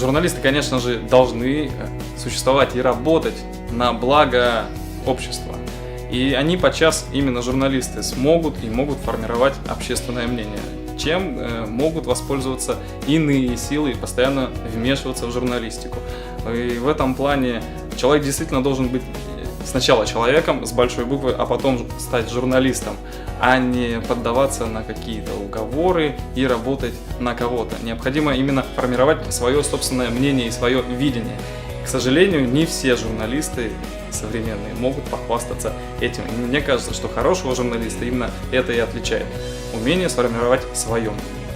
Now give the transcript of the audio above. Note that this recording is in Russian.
Журналисты, конечно же, должны существовать и работать на благо общества. И они подчас, именно журналисты, смогут и могут формировать общественное мнение, чем могут воспользоваться иные силы и постоянно вмешиваться в журналистику. И в этом плане человек действительно должен быть сначала человеком с большой буквы, а потом стать журналистом, а не поддаваться на какие-то уговоры и работать на кого-то. Необходимо именно формировать свое собственное мнение и свое видение. К сожалению, не все журналисты современные могут похвастаться этим. И мне кажется, что хорошего журналиста именно это и отличает. Умение сформировать свое мнение.